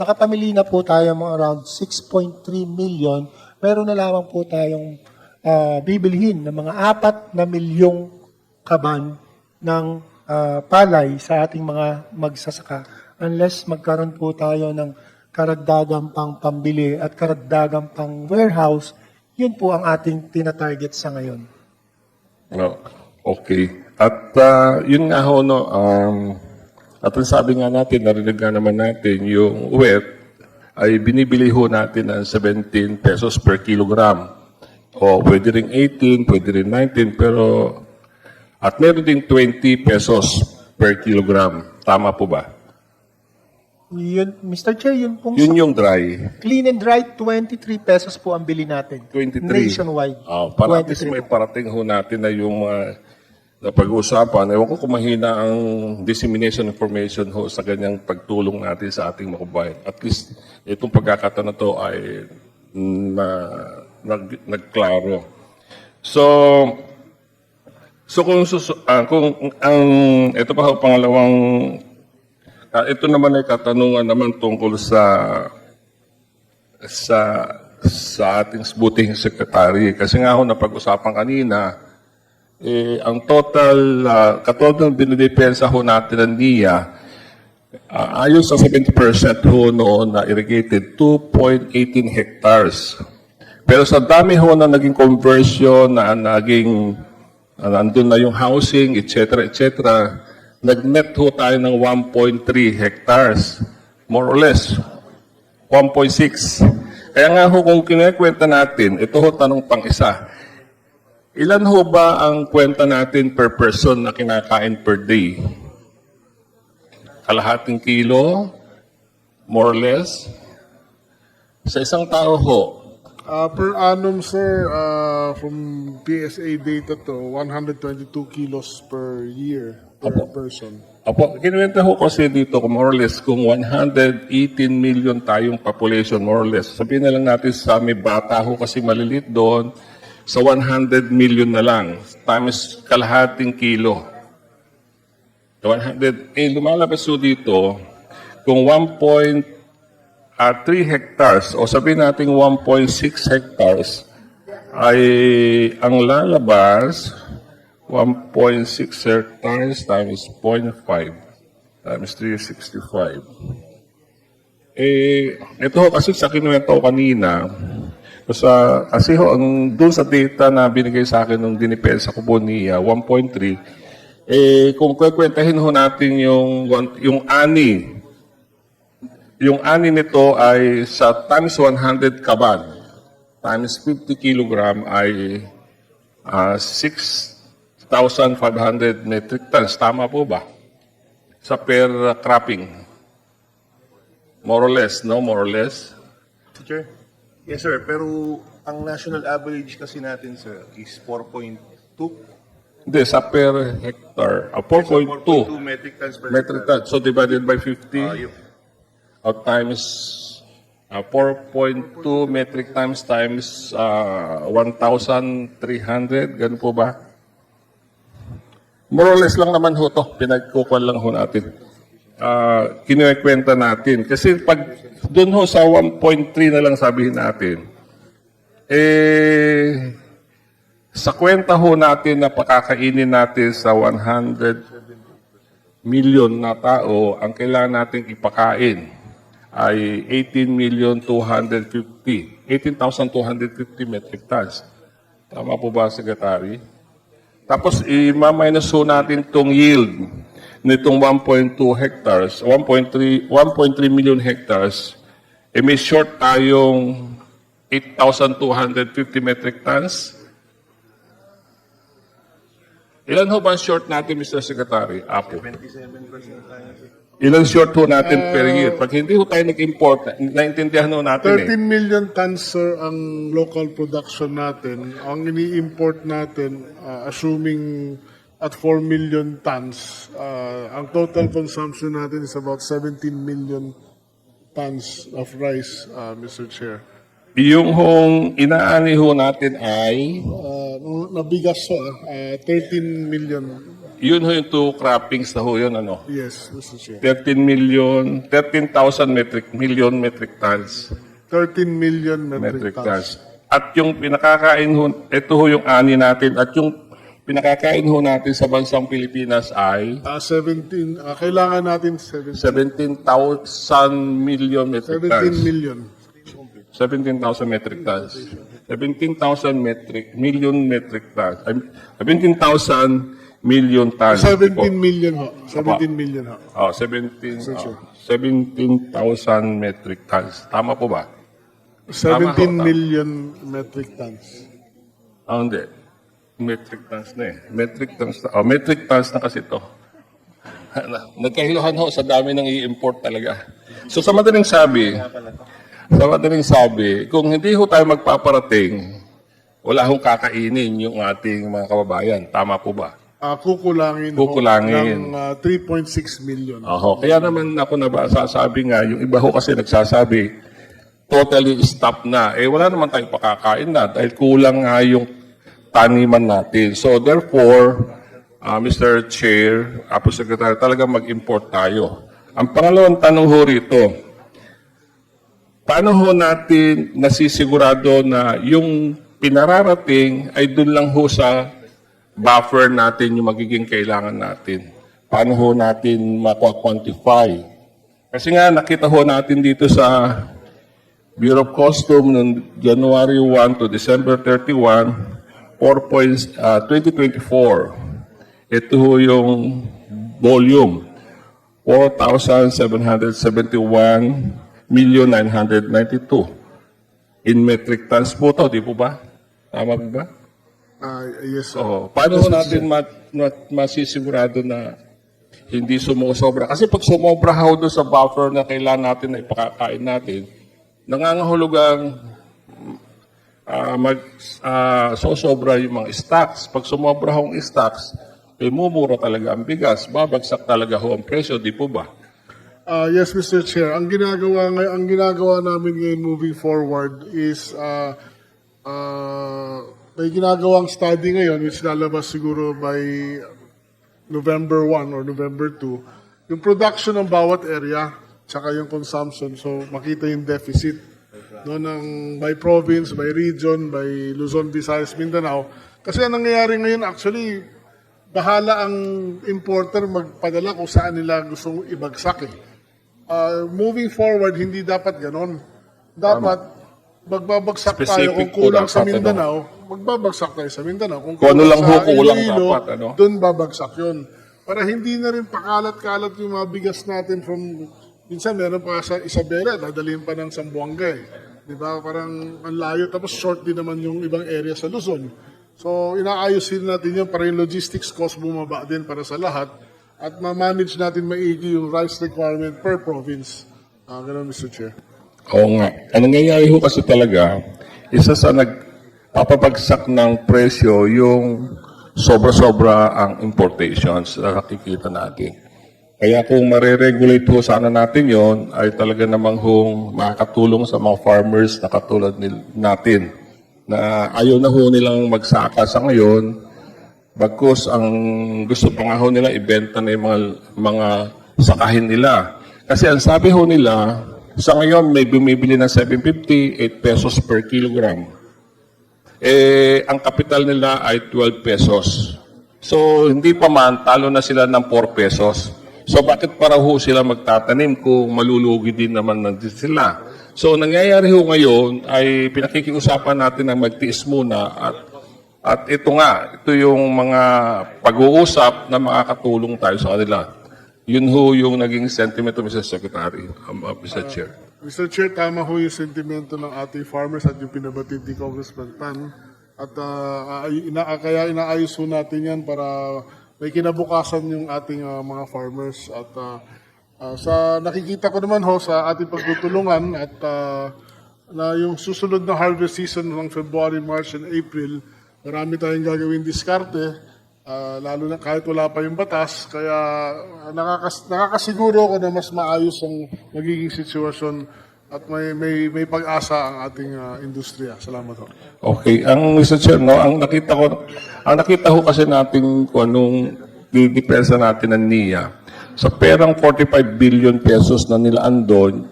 nakapamili na po tayo mga around 6.3 million. Meron na lamang po tayong bibilhin ng mga 4 na milyong kaban ng palay sa ating mga magsasaka unless magkaroon po tayo ng karagdagang pang pambili at karagdagang pang warehouse. Yun po ang ating tinatarget sa ngayon. No. Okay. At yun nga ho, no, at ang sabi nga natin, narinig nga naman natin, yung wheat ay binibili ho natin ng 17 pesos per kilogram. O pwede rin 18, pwede rin 19, pero at meron din 20 pesos per kilogram. Tama po ba? Yun, Mr. Chair, yun pong Yun yung dry. clean and dry, 23 pesos po ang bili natin. 23. Nationwide. Para at least may parating ho natin na yung mga na pag-uusapan. Ewan ko kung mahina ang dissemination information ho sa ganyang pagtulong natin sa ating mga kabayan. At least itong pagkakataon na to ay nagklaro. So kung ang ito pa ho, pangalawang ito naman ay katanungan naman tungkol sa ating butihing sekretary. Kasi nga ho, napag-usapan kanina, ang total, katulad ng binidepensa ho natin ng NIA, ayon sa 70% ho noon na irrigated, 2.18 hectares. Pero sa dami ho na naging conversion, na naging, nandun na yung housing, etc., nag-net ho tayo ng 1.3 hectares, more or less, 1.6. Kaya nga ho, kung kinekwenta natin, ito ho tanong pang isa, ilan ho ba ang kwenta natin per person na kinakain per day? Kalahating kilo, more or less? Sa isang tao ho, Per annum, sir, from PSA data to 122 kilos per year per person. Apo, kinuwenta ho kasi dito, more or less, kung 118 million tayong population, more or less, sabihin na lang natin sa may bata ho kasi malilit doon, sa 100 million na lang, times kalahating kilo. 100, lumalabas ho dito, kung 1.3 hectares, o sabihin natin 1.6 hectares, ay ang lalabas, 1.6 hectares times 0.5 times 365. Ito ho kasi sa kinuwento ko kanina, kasi ho, doon sa data na binigay sa akin ng dinipensa ko po niya, 1.3, kung kwentahin ho natin yung ani nito ay sa times 100 kaban, times 50 kilogram ay 6,500 metric tons. Tama po ba? Sa per cropping. More or less, no? More or less. Teacher? Yes, sir. Pero ang national average kasi natin, sir, is 4.2. Hindi, sa per hectare. 4.2 4.2 metric tons per metric hectare. tons. So divided by 50 times 4.2 metric times 1,300. Ganun po ba? More or less lang naman ho to. Pinagkukuhan lang ho natin. Kinukwenta natin. Kasi pag doon ho sa 1.3 na lang sabihin natin, sa kwenta ho natin na pakakainin natin sa 100 million na tao, ang kailangan nating ipakain ay 18,250 metric tons. Tama po ba, Secretary? Tapos, i-minus ho natin itong yield nitong 1.2 hectares, 1.3 million hectares, may short tayong 8,250 metric tons. Ilan ho ba ang short natin, Mr. Secretary? Apo. 27% tayo, sir. Ilan short ho natin per year? Pag hindi ho tayo nag-import, naintindihan ho natin 13 million tons, sir, ang local production natin. Ang ini-import natin, assuming at 4 million tons, ang total consumption natin is about 17 million tons of rice, Mr. Chair. Yung hong inaani ho natin ay Nabigas, sir, 13 million Yun ho yung two croppings na ho yun, ano? Yes, Mr. Chair. 13,000 million metric tons. 13 million metric tons. At yung pinakakain ho, ito ho yung ani natin, at yung pinakakain ho natin sa bansang Pilipinas ay 17, kailangan natin 17,000 million metric 17 tons. million. 17,000 metric tons. 17,000 million metric tons. 17,000 million tons. 17 million ho. 17 million ho. 17,000 metric tons. Tama po ba? 17 Tama ho, million metric tons. Hindi. Metric tons na eh. Metric tons na. Metric tons na kasi ito. Nagkahiluhan ho sa dami ng i-import talaga. So sa madaling sabi, kung hindi ho tayo magpaparating, wala hong kakainin yung ating mga kababayan. Tama po ba? Kukulangin Kukulangin. ng 3.6 million. Kaya naman ako nasasabi nga, yung iba ho kasi nagsasabi, totally stop na. Wala naman tayong pakakain na dahil kulang nga yung taniman natin. So therefore, Mr. Chair, Apo Secretary, talagang mag-import tayo. Ang pangalawang tanong ho rito, paano ho natin nasisigurado na yung pinararating ay dun lang ho sa buffer natin yung magiging kailangan natin? Paano ho natin makwa-quantify? Kasi nga nakita ho natin dito sa Bureau of Customs noong January 1 to December 31, 2024. Ito ho yung volume, 4,771,992,000 in metric tons po to, di po ba? Tama po ba? Yes, sir. Paano natin masisigurado na hindi sumusobra? Kasi pag sumobra ho doon sa buffer na kailangan natin na ipakakain natin, nangangahulugang sosobra yung mga stocks. Pag sumobra hong stocks, mumura talaga ang bigas. Babagsak talaga ho ang presyo, di po ba? Yes, Mr. Chair. Ang ginagawa namin ngayon moving forward is may ginagawang study ngayon which lalabas siguro by November 1 or November 2, yung production ng bawat area tsaka yung consumption. So makita yung deficit by province, by region, by Luzon, Visayas, Mindanao. Kasi ang nangyayari ngayon actually, bahala ang importer magpadala kung saan nila gustong ibagsak eh. Moving forward, hindi dapat ganon. Dapat magbabagsak tayo kung Specific po kulang sa dapat, Mindanao, magbabagsak tayo sa Mindanao. Kung ano lang ho kulang dapat, ano? Doon babagsak yun. Para hindi na rin pakalat-kalat yung mga bigas natin from, minsan meron pa sa Isabela, dadalhin pa ng Zamboanga eh. Di ba? Parang ang layo, tapos short din naman yung ibang area sa Luzon. So, inaayusin natin yun para yung logistics cost bumaba din para sa lahat at ma-manage natin maigi yung rice requirement per province. Ganun, Mr. Chair. Oo nga. Ang nangyayari ho kasi talaga, isa sa nagpapabagsak ng presyo yung sobra-sobra ang importations na nakikita natin. Kaya kung mariregulate ho sana natin yon ay talaga namang hong makakatulong sa mga farmers na katulad natin na ayaw na ho nilang magsaka sa ngayon. Bagkus ang gusto pa nga ho nila ibenta na yung mga sakahin nila. Kasi ang sabi ho nila, sa ngayon may bumibili ng 750, 8 pesos per kilogram. Ang kapital nila ay 12 pesos. So hindi pa man, talo na sila ng 4 pesos. So bakit para ho sila magtatanim kung malulugi din naman sila? So nangyayari ho ngayon ay pinakikiusapan natin na magtiis muna at ito yung mga pag-uusap na makakatulong tayo sa kanila. Yun ho yung naging sentimento, Mr. Secretary, Mr. Chair. Mr. Chair, tama ho yung sentimento ng ating farmers at yung pinabatid ni Congressman Tan. At kaya inaayos ho natin yan para may kinabukasan yung ating mga farmers. At sa nakikita ko naman ho sa ating pagtutulungan at na yung susunod na harvest season ng February, March, and April, marami tayong gagawin diskarte. Lalo na kahit wala pa yung batas, kaya nakakasiguro ko na mas maayos ang magiging sitwasyon at may pag-asa ang ating industriya. Salamat ho. Okay, ang Mr. Chair, ang nakita ko kasi natin kung anong didepensa natin ng NIA, sa perang 45 billion pesos na nilaan doon,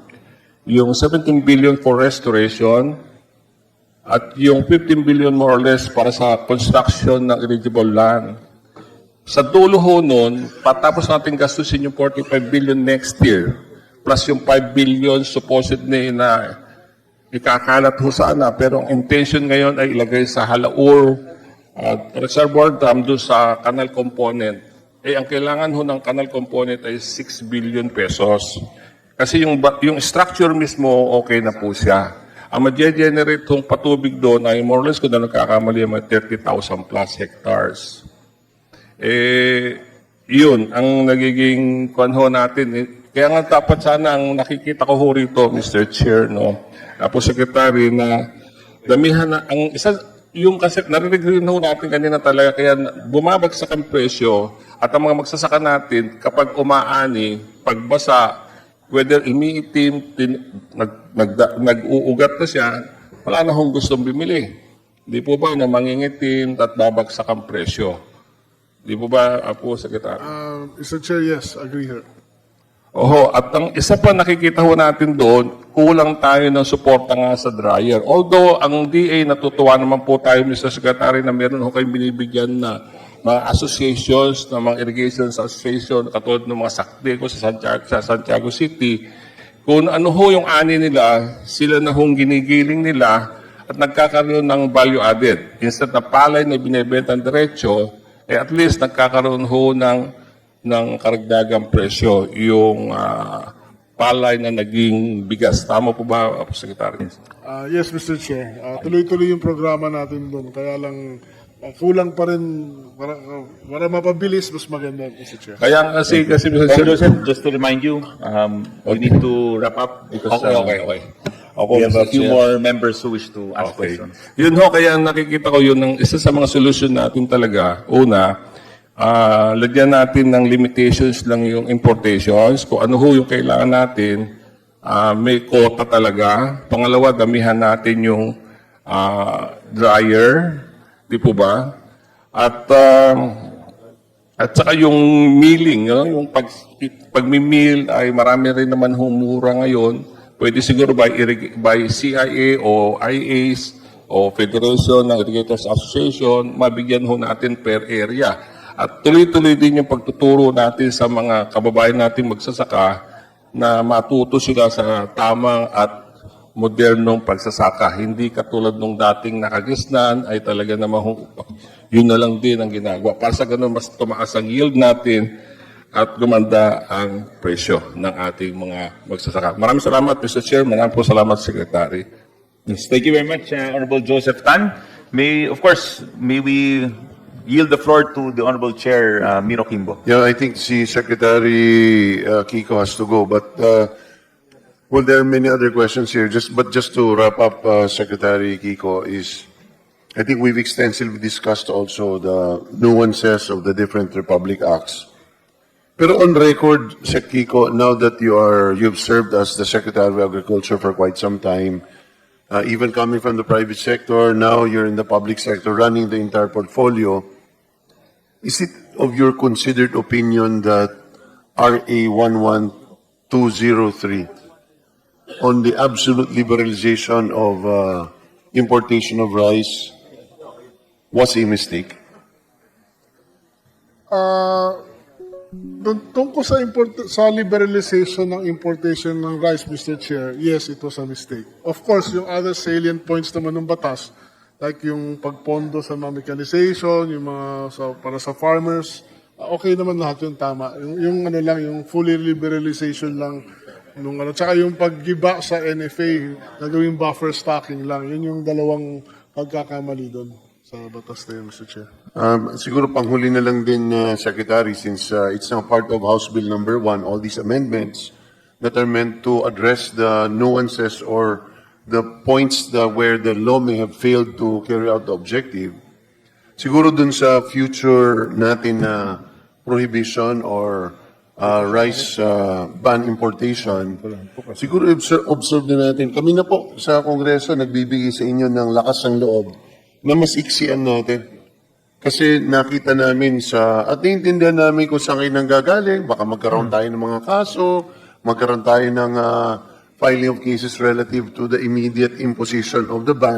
yung 17 billion for restoration at yung 15 billion more or less para sa construction ng eligible land. Sa dulo ho nun, patapos natin gastusin yung 45 billion next year, plus yung 5 billion supposedly na ikakalat ho sana, pero ang intention ngayon ay ilagay sa Halaur reservoir dam doon sa canal component. Ang kailangan ho ng canal component ay 6 billion pesos. Kasi yung structure mismo, okay na po siya. Ang ma-generate hong patubig doon ay more or less kung na nagkakamali mga 30,000 plus hectares. Yun, ang nagiging kwanho natin. Kaya nga dapat sana ang nakikita ko ho rito, Mr. Chair, no? Apo Secretary, na damihan na, ang isa, yung kasi narinig rin ho natin kanina talaga, kaya bumabagsak ang presyo at ang mga magsasaka natin, kapag umaani, pagbasa, whether umiitim, nag-uugat na siya, wala na hong gustong bumili. Di po ba na mangingitim at babagsak ang presyo? Di po ba, Apo Secretary? Mr. Chair, yes, agree here. Oho, at ang isa pa nakikita ho natin doon, kulang tayo ng suporta nga sa dryer. Although, ang DA, natutuwa naman po tayo, Mr. Secretary, na meron ho kayong binibigyan na mga associations, na mga irrigation association, katulad ng mga Sakdeco sa Santiago City. Kung ano ho yung ani nila, sila na hong ginigiling nila at nagkakaroon ng value added. Instead na palay na binibenta ng diretsyo, at least nagkakaroon ho ng karagdagang presyo yung palay na naging bigas. Tama po ba, Secretary? Yes, Mr. Chair. Tuloy-tuloy yung programa natin doon. Kaya lang, kulang pa rin para mapabilis, mas maganda, Mr. Chair. Kaya kasi Mr. Sir Chair, Joseph, just to remind you, we need to wrap up because okay. we have Mr. a few Chair. more members who wish to ask Okay. questions. Yun ho, kaya nakikita ko yun, ng isa sa mga solusyon natin talaga. Una, lagyan natin ng limitations lang yung importations. Kung ano ho yung kailangan natin, may quota talaga. Pangalawa, damihan natin yung dryer. Di po ba? At saka yung milling, no? Yung pagmi-mill ay marami rin naman humura ngayon. Pwede siguro by CIA o IAs o Federation ng Irrigators Association, mabigyan ho natin per area. At tuloy-tuloy din yung pagtuturo natin sa mga kababayan natin magsasaka na matuto sila sa tamang at modernong pagsasaka. Hindi katulad nung dating nakagisnan ay talaga namang yun na lang din ang ginagawa. Para sa ganun, mas tumaas ang yield natin at gumanda ang presyo ng ating mga magsasaka. Maraming salamat, Mr. Chair. Maraming po salamat, Secretary. Yes, thank you very much, Honorable Joseph Tan. May we yield the floor to the Honorable Chair, Miro Kimbo. Yeah, I think si Secretary Kiko has to go, but well, there are many other questions here. Just to wrap up, Secretary Kiko, is I think we've extensively discussed also the nuances of the different Republic Acts. Pero on record, Sec Kiko, now that you've served as the Secretary of Agriculture for quite some time, even coming from the private sector, now you're in the public sector running the entire portfolio. Is it of your considered opinion that RA 11203 on the absolute liberalization of importation of rice was a mistake? Tungkol sa liberalization ng importation ng rice, Mr. Chair, yes, it was a mistake. Of course, yung other salient points naman ng batas, like yung pagpondo sa mga mechanization, yung mga para sa farmers, okay naman lahat yun, tama. Yung ano lang, yung fully liberalization lang, nung ano, tsaka yung paggiba sa NFA, nagawing buffer stocking lang, yun yung dalawang pagkakamali doon sa batas na yun, Mr. Chair. Siguro panghuli na lang din, Secretary, since it's now part of House Bill number 1, all these amendments that are meant to address the nuances or the points where the law may have failed to carry out the objective. Siguro dun sa future natin na prohibition or rice ban importation, siguro observe na natin. Kami na po sa Kongreso nagbibigay sa inyo ng lakas ng loob na mas iksian natin Kasi nakita namin at naiintindihan namin kung saan kayo nanggagaling, baka magkaroon tayo ng mga kaso, magkaroon tayo ng filing of cases relative to the immediate imposition of the ban.